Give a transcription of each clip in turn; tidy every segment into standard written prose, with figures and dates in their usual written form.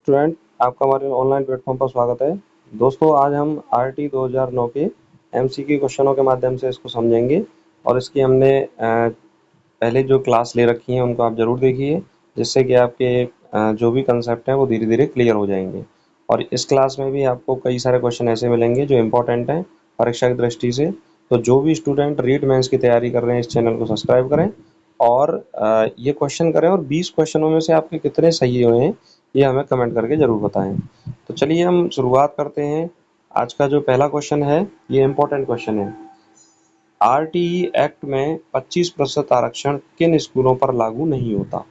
Student, आपका हमारे online platform पर स्वागत है। दोस्तों, आज हम आरटी 2009 के एमसीक्यू क्वेश्चनों के माध्यम से इसको समझेंगे और इसकी हमने पहले जो क्लास ले रखी है उनको आप ज़रूर देखिए, जिससे कि आपके जो भी कंसेप्ट हैं वो धीरे धीरे क्लियर हो जाएंगे। और इस क्लास में भी आपको कई सारे क्वेश्चन ऐसे मिलेंगे जो इम्पोर्टेंट हैं परीक्षा की दृष्टि से। तो जो भी स्टूडेंट रीड मेंस की तैयारी कर रहे हैं, इस चैनल को सब्सक्राइब करें और ये क्वेश्चन करें, और 20 क्वेश्चनों में से आपके कितने सही हुए हैं ये हमें कमेंट करके ज़रूर बताएं। तो चलिए हम शुरुआत करते हैं। आज का जो पहला क्वेश्चन है ये इम्पोर्टेंट क्वेश्चन है। आरटीई एक्ट में 25% आरक्षण किन स्कूलों पर लागू नहीं होता?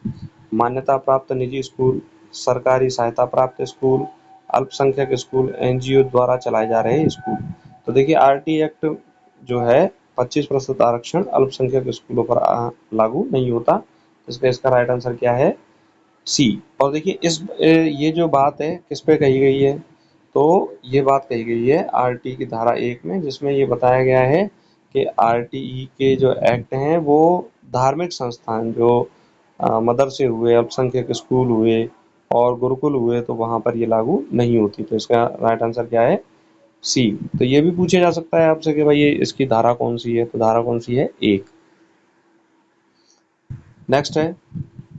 मान्यता प्राप्त निजी स्कूल, सरकारी सहायता प्राप्त स्कूल, अल्पसंख्यक स्कूल, एनजीओ द्वारा चलाए जा रहे स्कूल। तो देखिए, आरटीई एक्ट जो है 25% आरक्षण अल्पसंख्यक स्कूलों पर लागू नहीं होता। इसका राइट आंसर क्या है? सी। और देखिए ये जो बात है किस पे कही गई है, तो ये बात कही गई है आरटी की धारा 1 में, जिसमें ये बताया गया है कि आरटीई के जो एक्ट हैं वो धार्मिक संस्थान जो मदरसे हुए, अल्पसंख्यक स्कूल हुए और गुरुकुल हुए, तो वहां पर ये लागू नहीं होती। तो इसका राइट आंसर क्या है? सी। तो ये भी पूछा जा सकता है आपसे कि भाई ये इसकी धारा कौन सी है, तो धारा कौन सी है? 1। नेक्स्ट है,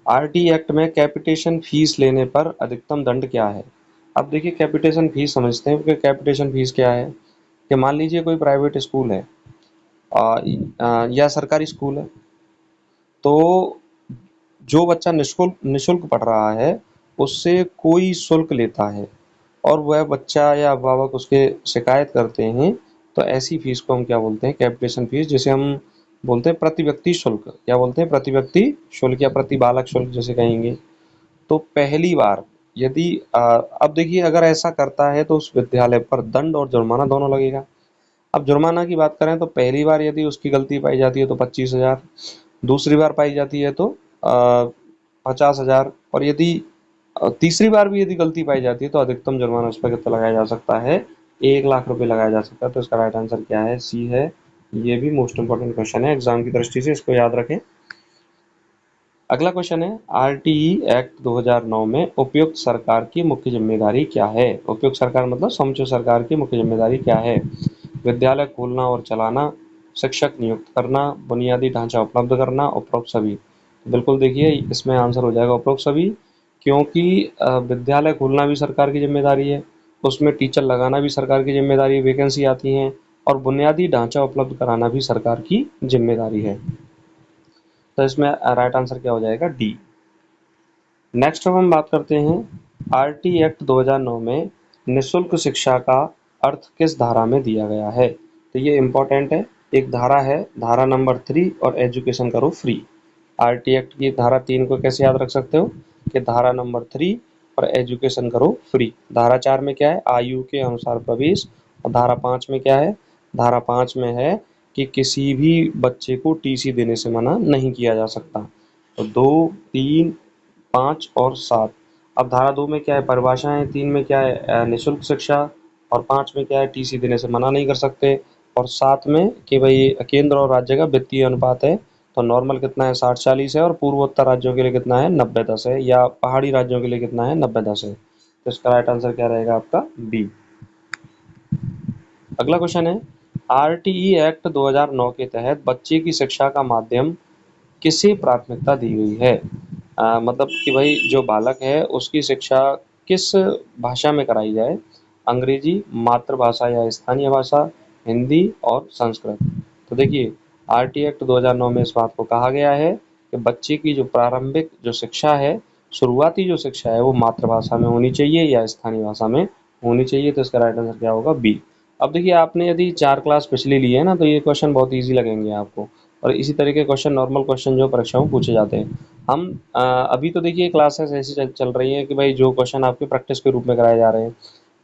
आरटी एक्ट में कैपिटेशन फीस लेने पर अधिकतम दंड क्या है? अब देखिए, कैपिटेशन फीस समझते हैं कि कैपिटेशन फीस क्या है। कि मान लीजिए कोई प्राइवेट स्कूल है या सरकारी स्कूल है, तो जो बच्चा निःशुल्क निःशुल्क पढ़ रहा है उससे कोई शुल्क लेता है और वह बच्चा या अभिभावक उसके शिकायत करते हैं, तो ऐसी फीस को हम क्या बोलते हैं? कैपिटेशन फीस, जिसे हम बोलते हैं प्रति व्यक्ति शुल्क। क्या बोलते हैं? प्रति व्यक्ति शुल्क या प्रति बालक शुल्क जैसे कहेंगे। तो पहली बार यदि अब देखिए, अगर ऐसा करता है तो उस विद्यालय पर दंड और जुर्माना दोनों लगेगा। अब जुर्माना की बात करें तो पहली बार यदि उसकी गलती पाई जाती है तो 25,000, दूसरी बार पाई जाती है तो 50,000, और यदि तीसरी बार भी यदि गलती पाई जाती है तो अधिकतम जुर्माना उस पर कितना लगाया जा सकता है? 1,00,000 रुपये लगाया जा सकता है। तो इसका राइट आंसर क्या है? सी है। ये भी मोस्ट इंपॉर्टेंट क्वेश्चन है एग्जाम की दृष्टि से, इसको याद रखें। अगला क्वेश्चन है, आरटीई एक्ट 2009 में उपयुक्त सरकार की मुख्य जिम्मेदारी क्या है? उपयुक्त सरकार मतलब समुचित सरकार की मुख्य जिम्मेदारी क्या है? विद्यालय खोलना और चलाना, शिक्षक नियुक्त करना, बुनियादी ढांचा उपलब्ध करना, उपरोक्त सभी। बिल्कुल देखिए, इसमें आंसर हो जाएगा उपरोक्त सभी, क्योंकि विद्यालय खोलना भी सरकार की जिम्मेदारी है, उसमें टीचर लगाना भी सरकार की जिम्मेदारी, वैकेंसी आती हैं, और बुनियादी ढांचा उपलब्ध कराना भी सरकार की जिम्मेदारी है। तो इसमें राइट आंसर क्या हो जाएगा? डी। नेक्स्ट अब हम बात करते हैं, आरटी एक्ट 2009 में निःशुल्क शिक्षा का अर्थ किस धारा में दिया गया है? तो ये इम्पोर्टेंट है। एक धारा है, धारा नंबर 3, और एजुकेशन करो फ्री। आरटी एक्ट की धारा 3 को कैसे याद रख सकते हो? कि धारा नंबर 3 और एजुकेशन करो फ्री। धारा 4 में क्या है? आयु के अनुसार प्रवेश। और धारा 5 में क्या है? धारा 5 में है कि किसी भी बच्चे को टीसी देने से मना नहीं किया जा सकता। तो 2, 3, 5 और 7। अब धारा 2 में क्या है? परिभाषाएं। 3 में क्या है? निःशुल्क शिक्षा। और 5 में क्या है? टीसी देने से मना नहीं कर सकते। और 7 में कि भाई केंद्र और राज्य का वित्तीय अनुपात है, तो नॉर्मल कितना है? 60-40 है, और पूर्वोत्तर राज्यों के लिए कितना है? 90-10 है, या पहाड़ी राज्यों के लिए कितना है? 90-10 है। तो इसका राइट आंसर क्या रहेगा आपका? बी। अगला क्वेश्चन है, आरटीई एक्ट 2009 के तहत बच्चे की शिक्षा का माध्यम किसे प्राथमिकता दी गई है? मतलब कि भाई जो बालक है उसकी शिक्षा किस भाषा में कराई जाए? अंग्रेजी, मातृभाषा या स्थानीय भाषा, हिंदी और संस्कृत। तो देखिए, आरटी एक्ट 2009 में इस बात को कहा गया है कि बच्चे की जो प्रारंभिक जो शिक्षा है, शुरुआती जो शिक्षा है, वो मातृभाषा में होनी चाहिए या स्थानीय भाषा में होनी चाहिए। तो इसका राइट आंसर क्या होगा? बी। अब देखिए, आपने यदि 4 क्लास पिछली ली है ना, तो ये क्वेश्चन बहुत ईजी लगेंगे आपको, और इसी तरह के क्वेश्चन, नॉर्मल क्वेश्चन जो परीक्षाओं में पूछे जाते हैं। हम अभी तो देखिए क्लासेस ऐसी चल रही हैं कि भाई जो क्वेश्चन आपके प्रैक्टिस के रूप में कराए जा रहे हैं,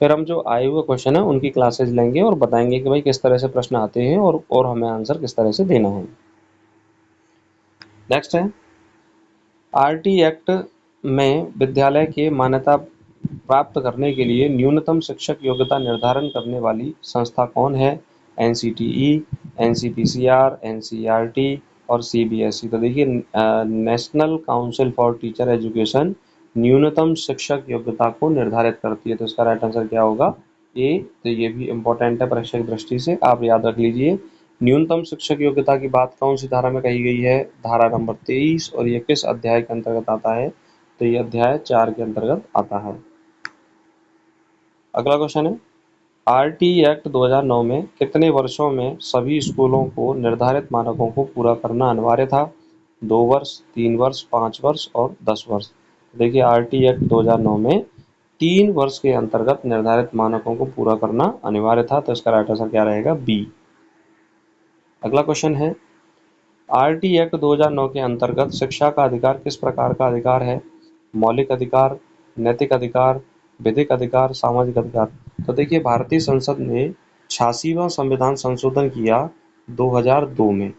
फिर हम जो आए हुए क्वेश्चन है उनकी क्लासेस लेंगे और बताएंगे कि भाई किस तरह से प्रश्न आते हैं और हमें आंसर किस तरह से देना है। नेक्स्ट है, आरटी एक्ट में विद्यालय के मान्यता प्राप्त करने के लिए न्यूनतम शिक्षक योग्यता निर्धारण करने वाली संस्था कौन है? एनसीटीई, एनसीपीसीआर, एनसीईआरटी और सीबीएसई। तो देखिए, national council for teacher education न्यूनतम शिक्षक योग्यता को निर्धारित करती है। तो इसका राइट आंसर क्या होगा? ए। तो ये भी इंपॉर्टेंट है परीक्षा की दृष्टि से, आप याद रख लीजिए। न्यूनतम शिक्षक योग्यता की बात कौन सी धारा में कही गई है? धारा नंबर 23। और ये किस अध्याय के अंतर्गत आता है? तो ये अध्याय 4 के अंतर्गत आता है। अगला क्वेश्चन है, आरटी एक्ट 2009 में कितने वर्षों में सभी स्कूलों को निर्धारित मानकों को पूरा करना अनिवार्य था? 2 वर्ष, 3 वर्ष, 5 वर्ष और 10 वर्ष। देखिए आरटी एक्ट 2009 में 3 वर्ष के अंतर्गत निर्धारित मानकों को पूरा करना अनिवार्य था। तो इसका राइट आंसर क्या रहेगा? बी। अगला क्वेश्चन है, आरटी एक्ट 2009 के अंतर्गत शिक्षा का अधिकार किस प्रकार का अधिकार है? मौलिक अधिकार, नैतिक अधिकार, विधिक अधिकार, सामाजिक अधिकार। तो देखिए भारतीय संसद ने 86वां संविधान संशोधन किया 2002 में,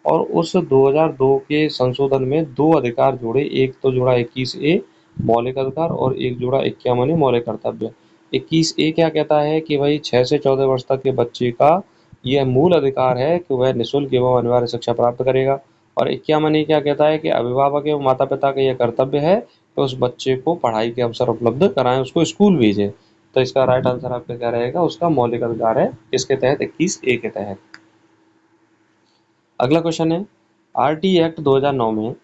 और उस 2002 के संशोधन में 2 अधिकार जोड़े। एक तो जोड़ा 21A मौलिक अधिकार, और एक जोड़ा 51 मौलिक कर्तव्य। 21A क्या कहता है कि भाई 6 से 14 वर्ष तक के बच्चे का यह मूल अधिकार है कि वह निःशुल्क एवं अनिवार्य शिक्षा प्राप्त करेगा। और 51 क्या कहता है कि अभिभावक एवं माता पिता का यह कर्तव्य है कि उस बच्चे को पढ़ाई के अवसर उपलब्ध कराएं, उसको स्कूल भेजें। तो इसका राइट आंसर आपका क्या रहेगा? उसका मौलिक अधिकार है। किसके तहत? 21A के तहत। अगला क्वेश्चन है, आरटी एक्ट 2009 में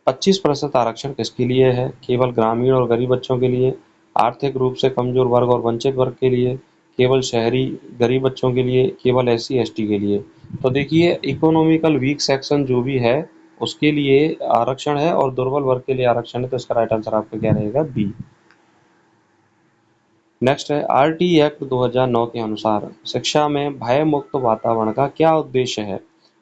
25% आरक्षण किसके लिए है? केवल ग्रामीण और गरीब बच्चों के लिए, आर्थिक रूप से कमजोर वर्ग और वंचित वर्ग के लिए, केवल शहरी गरीब बच्चों के लिए, केवल SC ST के लिए। तो देखिए इकोनॉमिकल वीक सेक्शन जो भी है उसके लिए आरक्षण है, और दुर्बल वर्ग के लिए आरक्षण है। तो इसका राइट आंसर आपका क्या रहेगा? बी। नेक्स्ट है, आरटी एक्ट 2009 के अनुसार शिक्षा में भय मुक्त वातावरण का क्या उद्देश्य है?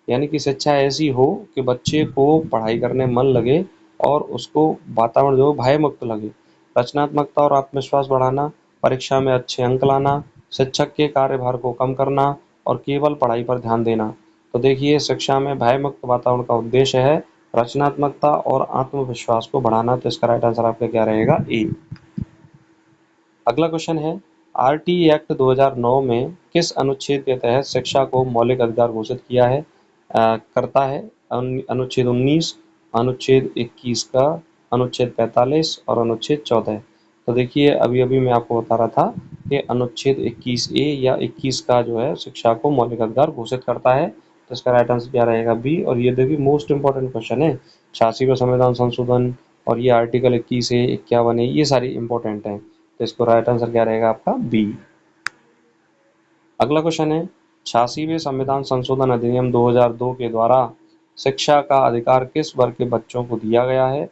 यानी कि शिक्षा ऐसी हो कि बच्चे को पढ़ाई करने मन लगे और उसको वातावरण जो भय मुक्त लगे। रचनात्मकता और आत्मविश्वास बढ़ाना, परीक्षा में अच्छे अंक लाना, शिक्षक के कार्यभार को कम करना, और केवल पढ़ाई पर ध्यान देना। तो देखिए शिक्षा में भय मुक्त वातावरण का उद्देश्य है रचनात्मकता और आत्मविश्वास को बढ़ाना। तो इसका राइट आंसर आपका क्या रहेगा? ए। अगला क्वेश्चन है, आरटी एक्ट 2009 में किस अनुच्छेद के तहत शिक्षा को मौलिक अधिकार घोषित किया है? करता है अनुच्छेद 19, अनुच्छेद 21 का, अनुच्छेद 45 और अनुच्छेद 14। तो देखिए अभी अभी मैं आपको बता रहा था कि अनुच्छेद 21A या 21 का जो है शिक्षा को मौलिक अधिकार घोषित करता है। तो इसका राइट आंसर क्या रहेगा? बी। और ये देखिए मोस्ट इंपॉर्टेंट क्वेश्चन है। 86वां संविधान संशोधन और ये आर्टिकल 21A 51A ये सारी इंपॉर्टेंट हैं। तो इसको राइट आंसर क्या रहेगा आपका? बी। अगला क्वेश्चन है, 86वें संविधान संशोधन अधिनियम 2002 के द्वारा शिक्षा का अधिकार किस वर्ग के बच्चों को दिया गया है?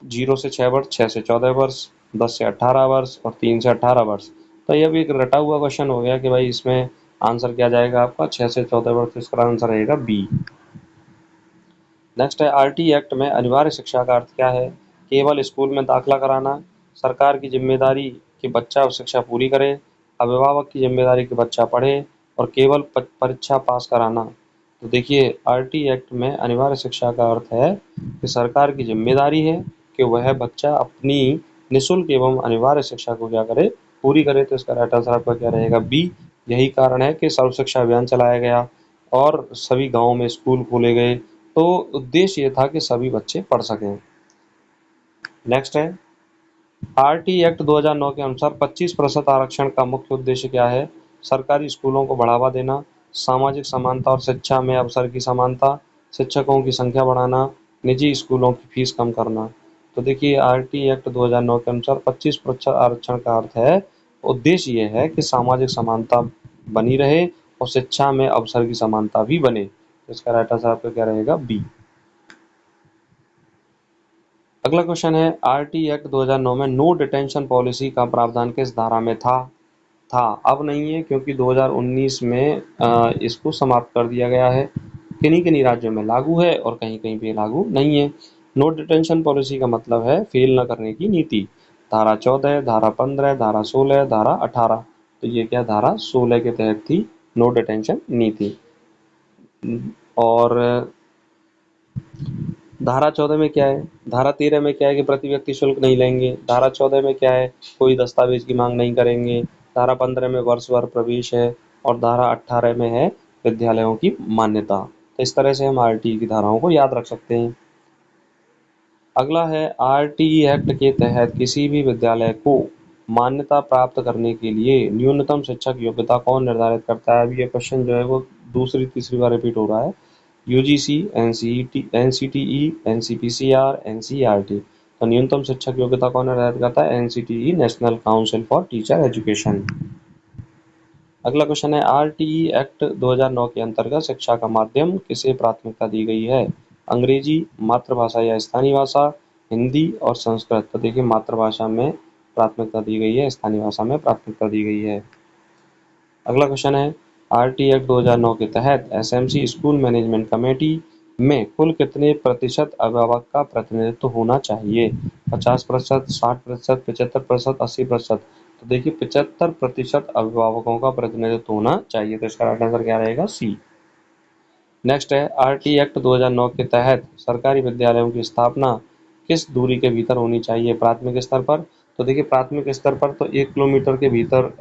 0 से 6 वर्ष, 6 से 14 वर्ष, 10 से 18 वर्ष और 3 से 18 वर्ष। तो यह भी एक रटा हुआ क्वेश्चन हो गया कि भाई इसमें आंसर क्या जाएगा आपका? 6 से 14 वर्ष। इसका आंसर रहेगा बी। नेक्स्ट है, आरटी एक्ट में अनिवार्य शिक्षा का अर्थ क्या है? केवल स्कूल में दाखिला कराना, सरकार की जिम्मेदारी कि बच्चा शिक्षा पूरी करे, अभिभावक की जिम्मेदारी कि बच्चा पढ़े, और केवल परीक्षा पास कराना। तो देखिए आरटी एक्ट में अनिवार्य शिक्षा का अर्थ है कि सरकार की जिम्मेदारी है कि वह बच्चा अपनी निःशुल्क एवं अनिवार्य शिक्षा को क्या करे? पूरी करे। तो इसका राइट आंसर आपका क्या रहेगा? बी। यही कारण है कि सर्व शिक्षा अभियान चलाया गया और सभी गाँवों में स्कूल खोले गए। तो उद्देश्य ये था कि सभी बच्चे पढ़ सकें। नेक्स्ट है, आरटी एक्ट 2009 के अनुसार 25% आरक्षण का मुख्य उद्देश्य क्या है? सरकारी स्कूलों को बढ़ावा देना, सामाजिक समानता और शिक्षा में अवसर की समानता, शिक्षकों की संख्या बढ़ाना, निजी स्कूलों की फीस कम करना। तो देखिए आरटी एक्ट 2009 के अनुसार 25% आरक्षण का अर्थ है, उद्देश्य ये है कि सामाजिक समानता बनी रहे और शिक्षा में अवसर की समानता भी बने। इसका राइट आंसर आपका क्या रहेगा? बी। अगला क्वेश्चन है, आरटी एक्ट 2009 में नो डिटेंशन पॉलिसी का प्रावधान किस धारा में था? अब नहीं है क्योंकि 2019 में इसको समाप्त कर दिया गया है। किन्हीं किन्हीं राज्यों में लागू है और कहीं कहीं पे लागू नहीं है। नो डिटेंशन पॉलिसी का मतलब है फेल न करने की नीति। धारा 14, धारा 15, धारा 16, धारा 18। तो ये क्या धारा 16 के तहत थी नो डिटेंशन नीति। और धारा 14 में क्या है? धारा 13 में क्या है कि प्रति व्यक्ति शुल्क नहीं लेंगे। धारा 14 में क्या है? कोई दस्तावेज की मांग नहीं करेंगे। धारा 15 में वर्षवार प्रवेश है, और धारा 18 में है विद्यालयों की मान्यता। तो इस तरह से हम आरटी की धाराओं को याद रख सकते हैं। अगला है आरटीई एक्ट के तहत किसी भी विद्यालय को मान्यता प्राप्त करने के लिए न्यूनतम शिक्षक योग्यता कौन निर्धारित करता है। अभी ये क्वेश्चन जो है वो दूसरी तीसरी बार रिपीट हो रहा है। UGC, NCET, NCTE, NCPCR, NCERT. तो न्यूनतम शिक्षक योग्यता कौन निर्धारित करता है। NCTE, national council for teacher education. अगला क्वेश्चन है आरटीई एक्ट 2009 के अंतर्गत शिक्षा का माध्यम किसे प्राथमिकता दी गई है। अंग्रेजी, मातृभाषा या स्थानीय भाषा, हिंदी और संस्कृत। तो देखिए मातृभाषा में प्राथमिकता दी गई है, स्थानीय भाषा में प्राथमिकता दी गई है। अगला क्वेश्चन है आरटीई एक्ट 2009 के तहत एसएमसी स्कूल मैनेजमेंट कमेटी में कुल कितने प्रतिशत अभिभावक का प्रतिनिधित्व होना चाहिए। 50%, 60%, 75%, 80%। तो देखिए 75% अभिभावकों का प्रतिनिधित्व होना चाहिए। तो इसका राइट आंसर क्या रहेगा, सी। नेक्स्ट है आरटी एक्ट 2009 के तहत सरकारी विद्यालयों की स्थापना किस दूरी के भीतर होनी चाहिए। प्राथमिक स्तर पर। तो देखिए प्राथमिक स्तर पर तो 1 किलोमीटर के भीतर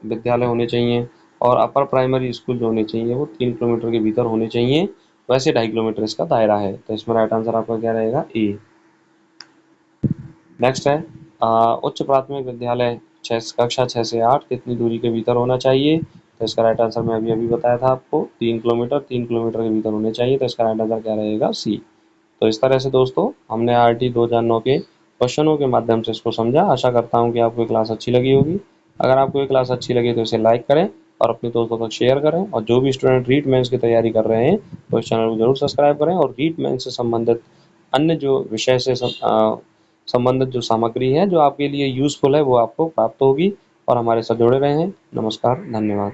विद्यालय होने चाहिए, और अपर प्राइमरी स्कूल जो होने चाहिए वो 3 किलोमीटर के भीतर होने चाहिए। वैसे 2.5 किलोमीटर इसका दायरा है। तो इसमें राइट आंसर आपका क्या रहेगा, ए। नेक्स्ट है उच्च प्राथमिक विद्यालय कक्षा 6 से 8 कितनी दूरी के भीतर होना चाहिए। तो इसका राइट आंसर मैं अभी अभी बताया था आपको, 3 किलोमीटर, 3 किलोमीटर के भीतर होने चाहिए। तो इसका राइट आंसर क्या रहेगा, सी। तो इस तरह से दोस्तों हमने आरटी 2009 के क्वेश्चनों के माध्यम से इसको समझा। आशा करता हूँ कि आपको ये क्लास अच्छी लगी होगी। अगर आपको ये क्लास अच्छी लगी तो इसे लाइक करें और अपने दोस्तों तक शेयर करें, और जो भी स्टूडेंट रीट मेंस की तैयारी कर रहे हैं तो इस चैनल को जरूर सब्सक्राइब करें, और रीट मेंस से संबंधित अन्य जो विषय से संबंधित जो सामग्री है जो आपके लिए यूजफुल है वो आपको प्राप्त होगी। और हमारे साथ जुड़े रहें। नमस्कार, धन्यवाद।